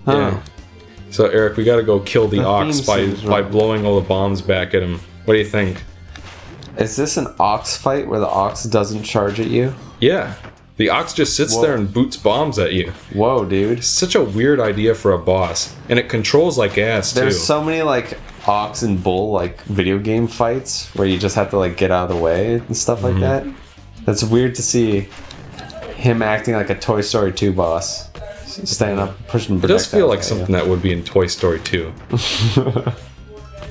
Yeah. So Eric, we gotta go kill the ox by blowing all the bombs back at him. What do you think? Is this an ox fight where the ox doesn't charge at you? Yeah. The ox just sits there and boots bombs at you. Whoa, dude. Such a weird idea for a boss. And it controls like ass, too. There's so many, like, ox and bull, like, video game fights where you just have to, like, get out of the way and stuff like that. That's weird to see him acting like a Toy Story 2 boss. Standing up, pushing projectiles. It does feel like something that would be in Toy Story 2.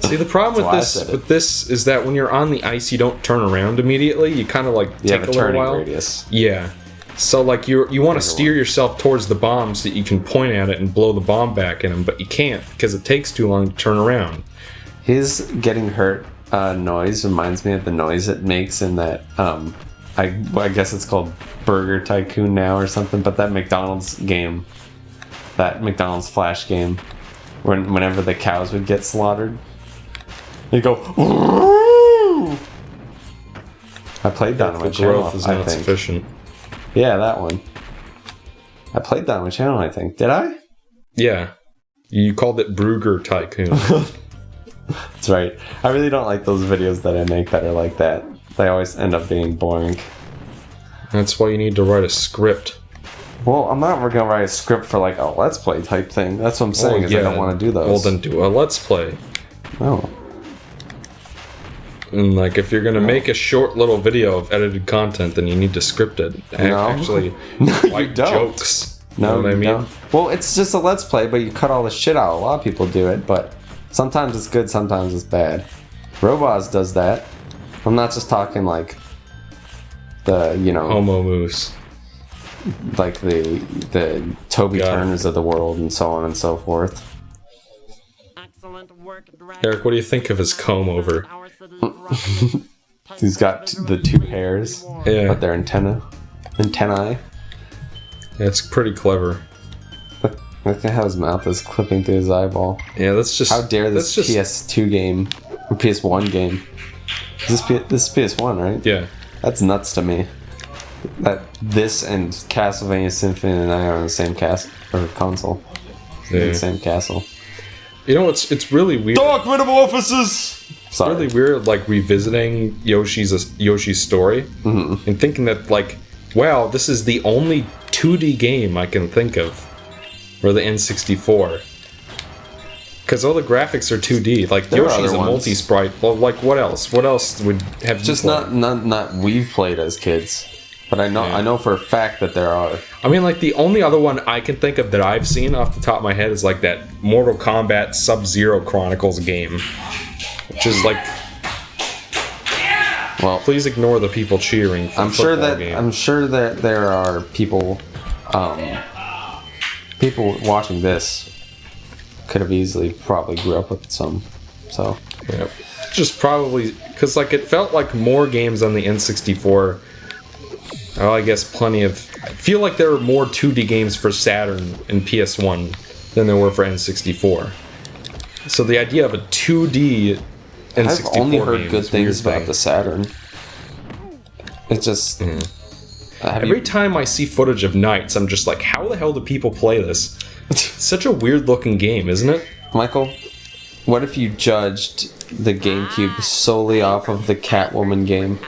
See, the problem with this is that when you're on the ice, you don't turn around immediately. You kind of, like, take a little while. Radius. Yeah. So, like, you want to steer yourself towards the bomb so that you can point at it and blow the bomb back at him, but you can't because it takes too long to turn around. His getting hurt noise reminds me of the noise it makes in that, I guess it's called Burger Tycoon now or something, but that McDonald's game, that McDonald's Flash game, whenever the cows would get slaughtered, they go, "Woo!" I played that on my channel, growth is not sufficient. Yeah, that one. I played that on my channel, I think. Did I? Yeah. You called it Burger Tycoon. That's right. I really don't like those videos that I make that are like that. They always end up being boring. That's why you need to write a script. Well, I'm not going to write a script for like a Let's Play type thing. That's what I'm saying, I don't want to do those. Well, then do a Let's Play. Oh. And like, if you're going to make a short little video of edited content, then you need to script it. Actually, write jokes. No, you know what I mean? Don't. Well, it's just a Let's Play, but you cut all the shit out. A lot of people do it, but sometimes it's good, sometimes it's bad. Roboz does that. I'm not just talking like the, Homo Moose. Like the Toby Turners of the world and so on and so forth. Eric, what do you think of his comb over? He's got the two hairs, but they're antennae. Yeah, it's pretty clever. Look at how his mouth is clipping through his eyeball. Yeah, that's just... How dare this PS2 game, or PS1 game. This is PS1, right? Yeah. That's nuts to me. That this and Castlevania Symphony and I are on the same console. Yeah. In the same castle. You know, it's really weird. Dark Metamorphosis! Sorry. It's really weird, like, revisiting Yoshi's story and thinking that, like, wow, this is the only 2D game I can think of for the N64. Because all the graphics are 2D. Like, Yoshi's a multi-sprite. Well, like, what else? What else would have you just played? not we've played as kids. But I know for a fact that there are. I mean, like, the only other one I can think of that I've seen off the top of my head is, like, that Mortal Kombat Sub-Zero Chronicles game. Which is, like... Well, please ignore the people cheering for I'm sure that there are people... people watching this could have easily probably grew up with some, so... Yeah. Just probably... Because, like, it felt like more games on the N64... Oh, I guess plenty of... I feel like there were more 2D games for Saturn and PS1 than there were for N64. So the idea of a 2D N64 I've only heard good things about the Saturn. It's just... Every time I see footage of Knights, I'm just like, how the hell do people play this? It's such a weird looking game, isn't it? Michael, what if you judged the GameCube solely off of the Catwoman game?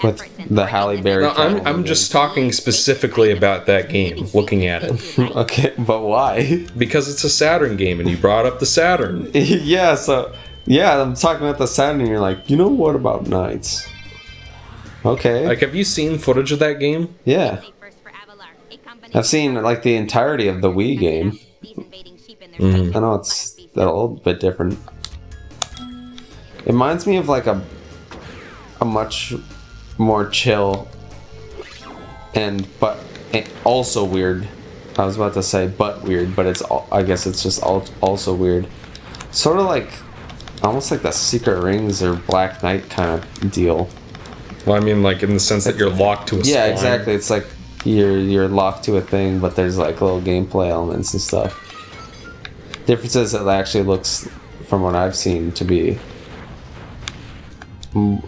With the Halle Berry. No, I'm just talking specifically about that game, looking at it. Okay, but why? Because it's a Saturn game, and you brought up the Saturn. Yeah, I'm talking about the Saturn, and you're like, you know what about Knights? Okay. Like, have you seen footage of that game? Yeah. I've seen, like, the entirety of the Wii game. I know it's a little bit different. It reminds me of, like, a much more chill but also weird. I was about to say but weird, but I guess it's just also weird. Sort of like almost like the Secret Rings or Black Knight kind of deal. Well, I mean, like, in the sense that you're locked to a spine. Yeah, exactly. It's like you're locked to a thing, but there's like little gameplay elements and stuff. Difference is it actually looks, from what I've seen, to be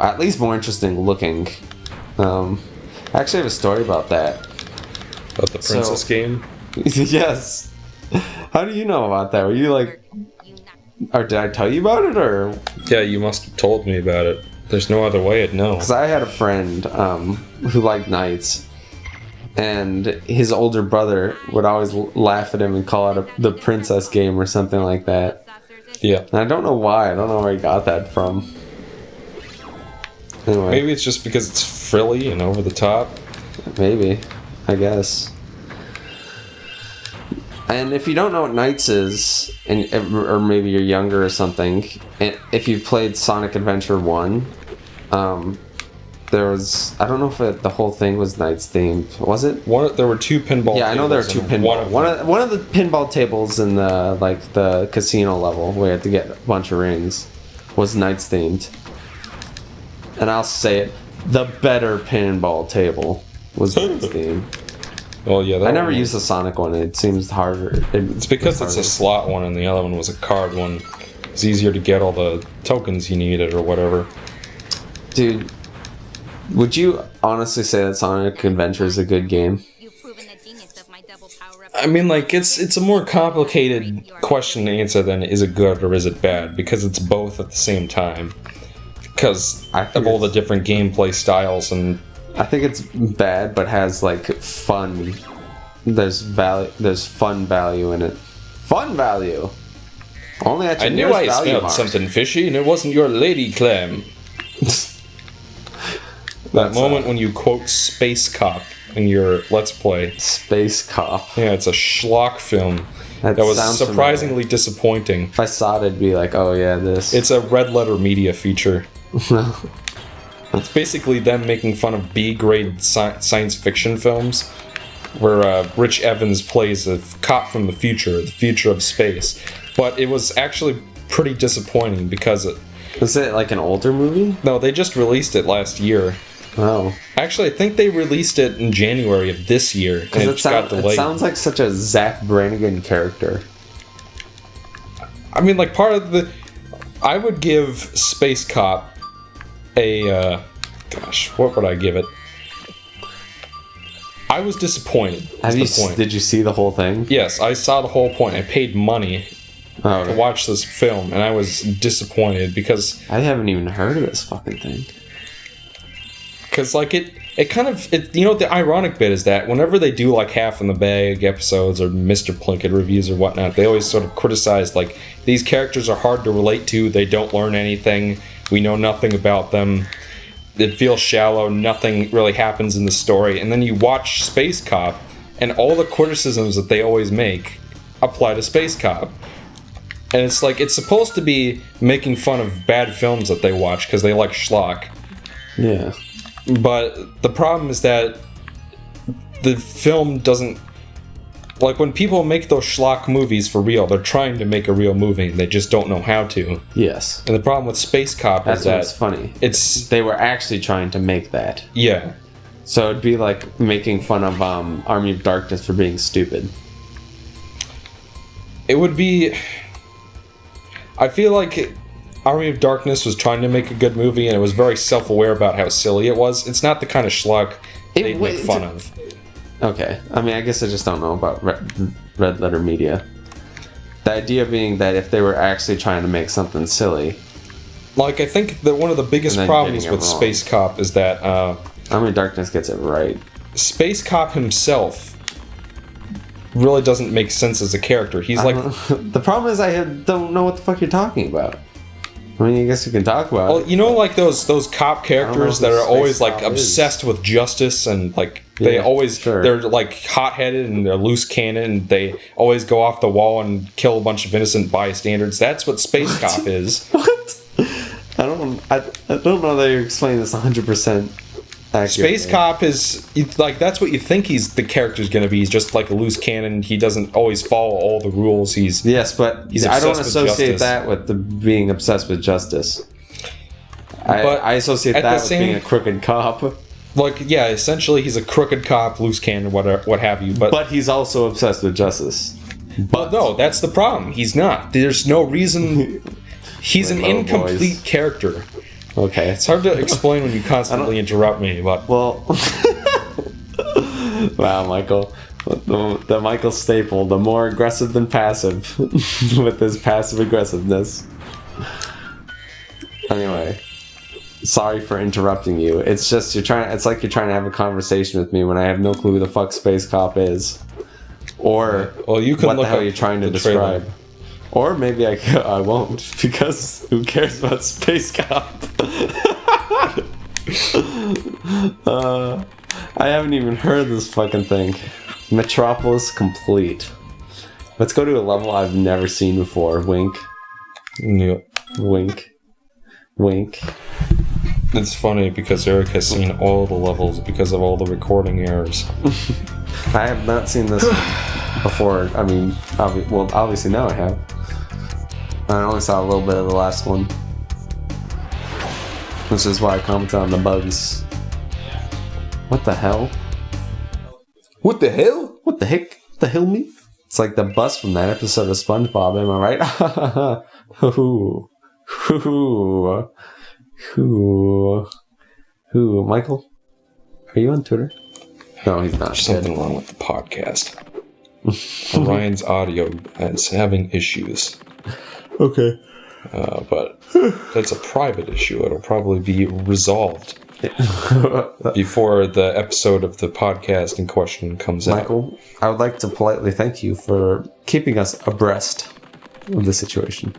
at least more interesting looking. I actually have a story about that. About the Princess game? Yes. How do you know about that? Were you like, or did I tell you about it, or? Yeah, you must have told me about it. There's no other way I'd know. Because I had a friend who liked Knights, and his older brother would always laugh at him and call it the princess game or something like that. Yeah. And I don't know why. I don't know where he got that from. Anyway. Maybe it's just because it's frilly and over the top. Maybe. I guess. And if you don't know what Knights is, or maybe you're younger or something, if you've played Sonic Adventure 1, there was... I don't know if the whole thing was Knights themed. Was it? There were 2 pinball tables. Yeah, I know there were 2 pinball. One of the pinball tables in the casino level, where you had to get a bunch of rings, was Knights themed. And I'll say it, the better pinball table was Knights themed. Well, yeah, I never used the Sonic one. It seems harder. It's because it's a slot one and the other one was a card one. It's easier to get all the tokens you needed or whatever. Dude, would you honestly say that Sonic Adventure is a good game? I mean, like, it's a more complicated question to answer than is it good or is it bad, because it's both at the same time. Because of all the different gameplay styles and... I think it's bad, but has like fun. There's value. There's fun value in it. Fun value. Only at your I knew I smelled something fishy, and it wasn't your lady clam. That moment when you quote Space Cop in your Let's Play. Space Cop. Yeah, it's a schlock film. That was surprisingly disappointing. If I saw it, I'd be like, "Oh yeah, this." It's a Red Letter Media feature. It's basically them making fun of B-grade science fiction films, where Rich Evans plays a cop from the future of space. But it was actually pretty disappointing because Was it like an older movie? No, they just released it last year. Oh. Actually, I think they released it in January of this year, and it got delayed. It sounds like such a Zach Brannigan character. I mean, like, part of the... I would give Space Cop a... gosh, what would I give it? I was disappointed. Did you see the whole thing? Yes, I saw the whole point. I paid money to watch this film, and I was disappointed because... I haven't even heard of this fucking thing. Because, like, it kind of... you know, the ironic bit is that whenever they do, like, Half in the Bag episodes or Mr. Plinkett reviews or whatnot, they always sort of criticize, like, these characters are hard to relate to, they don't learn anything, we know nothing about them, it feels shallow, nothing really happens in the story, and then you watch Space Cop, and all the criticisms that they always make apply to Space Cop. And it's like, it's supposed to be making fun of bad films that they watch, because they like schlock. Yeah. But the problem is that the film doesn't... Like, when people make those schlock movies for real, they're trying to make a real movie, and they just don't know how to. Yes. And the problem with Space Cop is that... That's what's funny. It's... They were actually trying to make that. Yeah. So it'd be like making fun of Army of Darkness for being stupid. It would be... I feel like Army of Darkness was trying to make a good movie, and it was very self-aware about how silly it was. It's not the kind of schlock they'd make fun of. Okay. I mean, I guess I just don't know about Red Letter Media. The idea being that if they were actually trying to make something silly... Like, I think that one of the biggest problems with Space Cop is that... Army of Darkness gets it right. Space Cop himself really doesn't make sense as a character. He's like... The problem is I don't know what the fuck you're talking about. I mean, I guess you can talk about it. You know, like those cop characters that are always, like, obsessed with justice and, like... They always, they're like hot-headed and they're loose cannon and they always go off the wall and kill a bunch of innocent bystanders. That's what Space Cop is. What? I don't know that you're explaining this 100% accurately. Space Cop is, like, that's what you think the character's gonna be. He's just like a loose cannon. He doesn't always follow all the rules. Yes, but I don't associate that with being obsessed with justice. I associate that with being a crooked cop. Like, yeah, essentially he's a crooked cop, loose cannon, what have you. But he's also obsessed with justice. But no, that's the problem. He's not. There's no reason. He's an incomplete character. Okay. It's hard to explain when you constantly interrupt me, but... Well... Wow, Michael. The Michael Staple, the more aggressive than passive, with his passive aggressiveness. Anyway, sorry for interrupting you. It's just it's like you're trying to have a conversation with me when I have no clue who the fuck Space Cop is, or you can what look the hell up you're trying to the trailer. describe. Or maybe I won't, because who cares about Space Cop? I haven't even heard this fucking thing. Metropolis complete. Let's go to a level I've never seen before. Wink. Yeah. Wink. Wink. It's funny because Eric has seen all the levels because of all the recording errors. I have not seen this before. I mean, obviously now I have. I only saw a little bit of the last one. Which is why I commented on the bugs. What the hell? What the hell? What the heck? What the hell, me? It's like the bus from that episode of SpongeBob, am I right? Who? Michael? Are you on Twitter? No, he's not. There's something wrong with the podcast. Ryan's audio is having issues. Okay. But that's a private issue. It'll probably be resolved before the episode of the podcast in question comes out. Michael, I would like to politely thank you for keeping us abreast of the situation.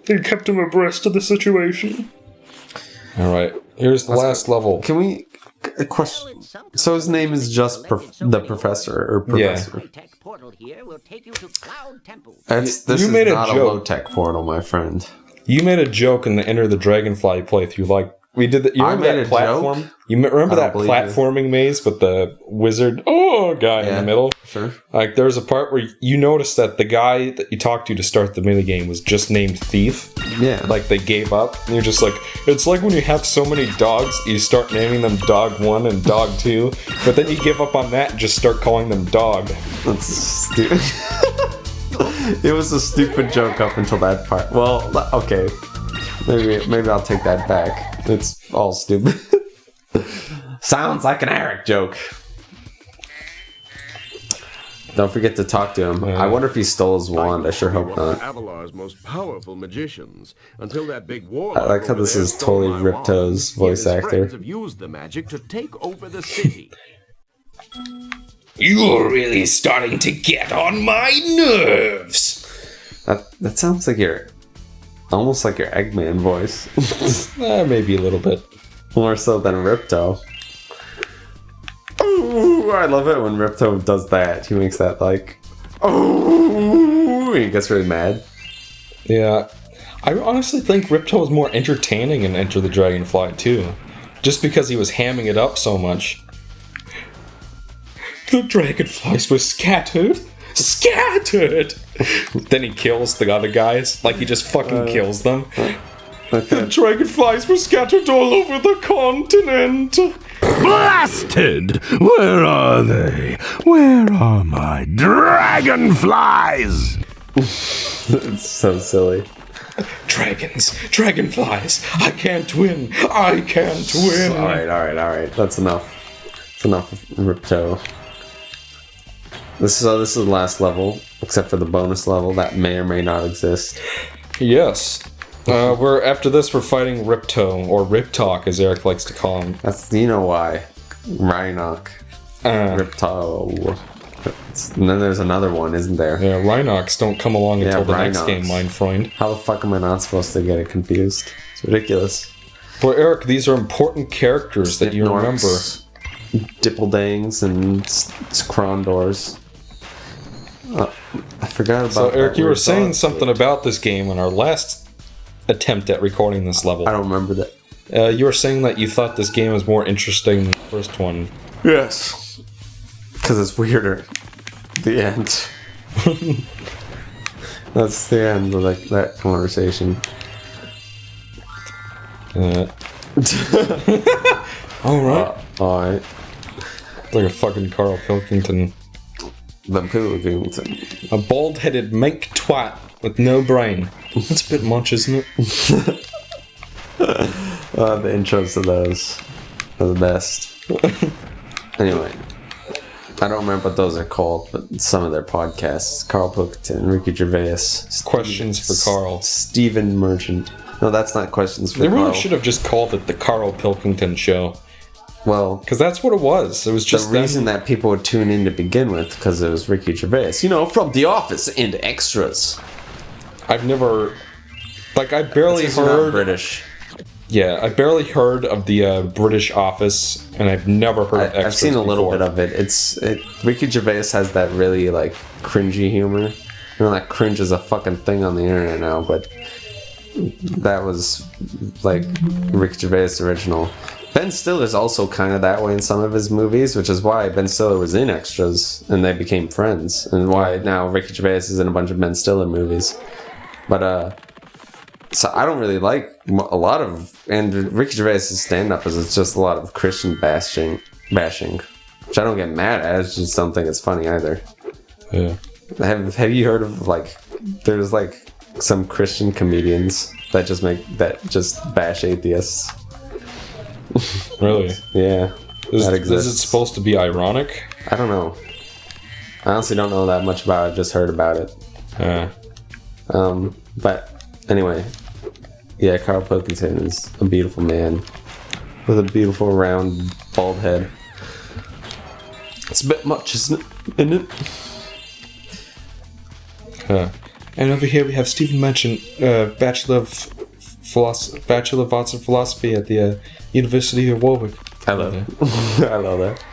You kept him abreast of the situation. Alright, here's the last level. Can we... A question. So his name is just the Professor, or Professor? This is not a low-tech portal, my friend. You made a joke in the Enter the Dragonfly playthrough, like we did. You remember that platform? Joke? You remember that platforming maze with the wizard guy in the middle? Sure. Like there was a part where you noticed that the guy that you talked to start the minigame was just named Thief. Yeah. Like they gave up, and you're just like, it's like when you have so many dogs, you start naming them Dog 1 and Dog 2, but then you give up on that and just start calling them Dog. That's stupid. It was a stupid joke up until that part. Well, okay. Maybe I'll take that back. It's all stupid. Sounds like an Eric joke. Don't forget to talk to him. I wonder if he stole his wand. I sure hope not. Avalar's most powerful magicians until that big war. I like how this is totally Ripto's voice actor. Have used the magic to take over the city. You're really starting to get on my nerves. That sounds like almost like your Eggman voice. Maybe a little bit. More so than Ripto. Ooh, I love it when Ripto does that. He makes that like, oh, he gets really mad. Yeah, I honestly think Ripto was more entertaining in Enter the Dragonfly too, just because he was hamming it up so much. The dragonflies were scattered. Then he kills the other guys. Like he just fucking kills them. The dragonflies were scattered all over the continent. Blasted! Where are they? Where are my dragonflies? It's so silly. Dragonflies. I can't win. Alright. That's enough. It's enough of Ripto. This is the last level, except for the bonus level that may or may not exist. Yes. After this we're fighting Ripto, or Riptalk as Eric likes to call him. That's, you know why. Rhinoc. Ripto. And then there's another one, isn't there? Yeah, Rhinocs don't come along until the next game, mein Freund. How the fuck am I not supposed to get it confused? It's ridiculous. Well, Eric, these are important characters that you remember. Dippledangs and Krondors. I forgot about. So, Eric, you were saying something about this game in our last attempt at recording this level. I don't remember that. You were saying that you thought this game was more interesting than the first one. Yes. Because it's weirder. The end. That's the end of that conversation. Alright. Alright. It's like a fucking Carl Pilkington. The Pilkington. A bald-headed mink twat with no brain. That's a bit much, isn't it? The intros to those are the best. Anyway. I don't remember what those are called, but some of their podcasts. Carl Pilkington, Ricky Gervais. Questions for Carl. Stephen Merchant. No, that's not Questions for They Carl. really should have just called it the Carl Pilkington Show. Well, because that's what it was. It was just the reason that people would tune in to begin with, because it was Ricky Gervais. You know, from The Office and extras. I've never... Like, I barely heard... Not British. Yeah, I barely heard of the British Office, and I've never heard of extras I've seen a little before. bit of it. Ricky Gervais has that really, like, cringy humor. You know, that cringe is a fucking thing on the internet now, but that was, like, Ricky Gervais' original. Ben Stiller's also kind of that way in some of his movies, which is why Ben Stiller was in extras, and they became friends, and why now Ricky Gervais is in a bunch of Ben Stiller movies. But, so I don't really like a lot of... And Ricky Gervais' stand-up is it's just a lot of Christian bashing, which I don't get mad at. I just don't think it's funny either. Yeah. Have you heard of, like... There's, like, some Christian comedians that just bash atheists. Really? Yeah. Is that it exists. supposed to be ironic? I don't know. I honestly don't know that much about it. Just heard about it. But anyway, yeah, Carl Pilkington is a beautiful man with a beautiful round bald head. It's a bit much, isn't it? And over here we have Stephen Merchant, Bachelor of Arts in Philosophy at the University of Warwick. I love it. I love that.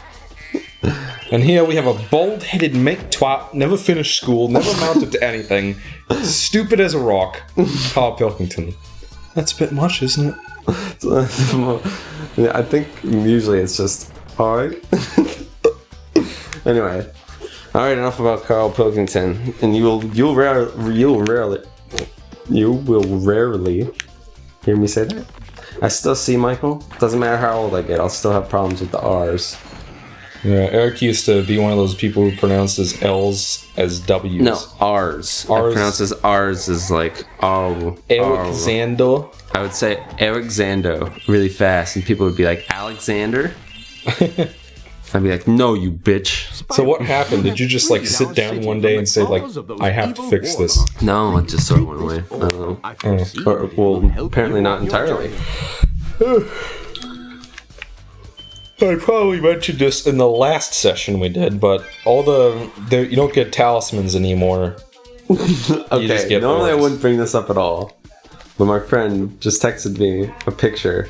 And here we have a bald-headed make twat, never finished school, never amounted to anything, stupid as a rock, Carl Pilkington. That's a bit much, isn't it? Yeah, I think usually it's just alright. Anyway, alright, enough about Carl Pilkington, and you will rarely hear me say that. I still see Michael. Doesn't matter how old I get, I'll still have problems with the R's. Yeah, Eric used to be one of those people who pronounces L's as W's. No, R's. I pronounce as R's as like oh. Alexander. I would say Alexander really fast, and people would be like Alexander. I'd be like, no, you bitch. So what happened? Did you just like sit down one day and say like, I have to fix this? No, it just sort of went away. I don't know. Well, apparently not entirely. I probably mentioned this in the last session we did, but all you don't get talismans anymore. Okay, normally I wouldn't bring this up at all, but my friend just texted me a picture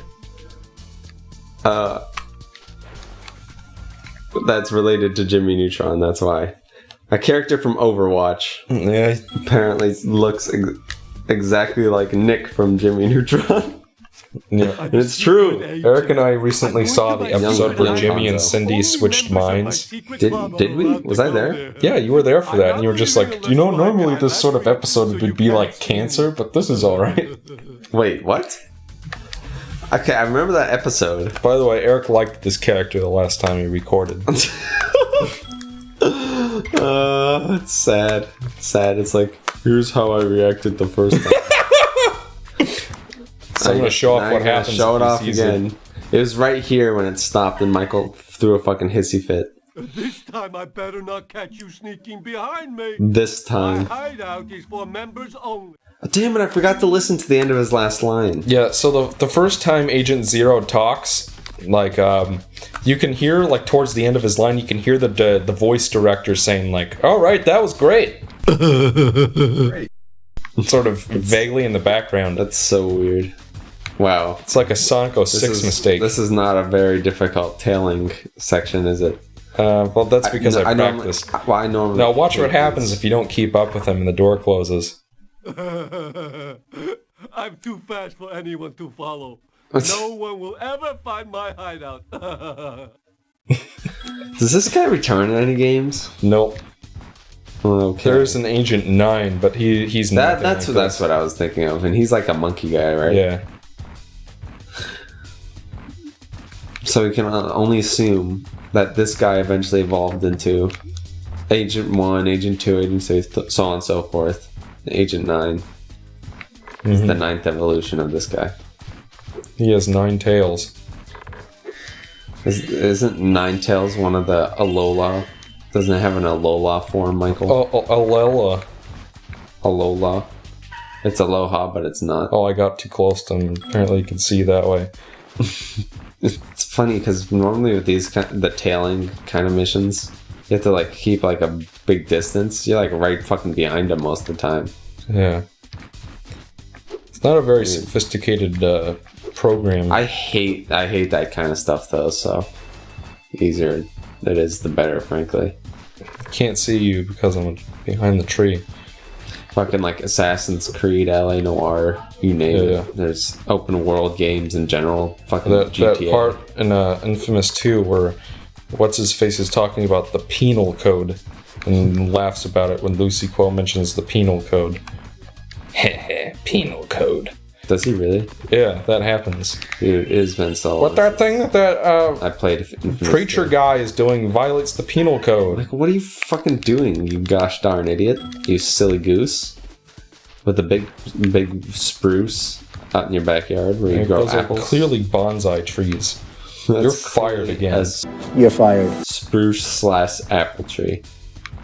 that's related to Jimmy Neutron, that's why. A character from Overwatch apparently looks exactly like Nick from Jimmy Neutron. Yeah. And it's true. Eric and I recently saw the episode where Jimmy and Cindy switched minds. Did we? Was I there? Yeah, you were there for that, and you were just like, normally this sort of episode would be like cancer, but this is alright. Wait, what? Okay, I remember that episode. By the way, Eric liked this character the last time he recorded. It's sad. Sad. It's like, here's how I reacted the first time. So I'm gonna show off what happens. Show it off again. It was right here when it stopped and Michael threw a fucking hissy fit. This time I better not catch you sneaking behind me. This time. My hideout is for members only. Damn it, I forgot to listen to the end of his last line. Yeah, so the first time Agent Zero talks, like, you can hear, like, towards the end of his line, you can hear the voice director saying, like, all right, that was great. Great. Sort of vaguely in the background. That's so weird. Wow. It's like a Sonic 06 mistake. This is not a very difficult tailing section, is it? Well, that's because I practiced. I normally now, watch what happens if you don't keep up with him and the door closes. I'm too fast for anyone to follow. No one will ever find my hideout. Does this guy return in any games? Nope. Okay. There's an Agent 9, but he's not. That's what I was thinking of, and he's like a monkey guy, right? Yeah. So we can only assume that this guy eventually evolved into Agent 1, Agent 2, Agent 3, so on and so forth. Agent 9 is the 9th evolution of this guy. He has 9 tails. Isn't 9 tails one of the Alola Doesn't it have an Alola form, Michael? Alola. Alola. It's Aloha, but it's not. Oh, I got too close to him. Apparently you can see that way. It's funny because normally with these the tailing kind of missions, you have to like keep like a big distance. You're like right fucking behind them most of the time. Yeah. It's not a very sophisticated program. I hate that kind of stuff though, so easier it is the better, frankly. Can't see you because I'm behind the tree. Fucking like Assassin's Creed, LA Noire, you name it. Yeah. There's open world games in general. Fucking That GTA. part in Infamous 2 where what's-his-face is talking about the penal code and laughs about it when Lucy Quill mentions the penal code. Heh, penal code. Does he really? Yeah, that happens. Dude, it has been so What that thing that I played Infamous preacher 2. guy is doing violates the penal code. Like, what are you fucking doing, you gosh darn idiot? You silly goose. With a big spruce out in your backyard where you grow Those apples. are clearly bonsai trees. You're fired again. You're fired. Spruce / apple tree. /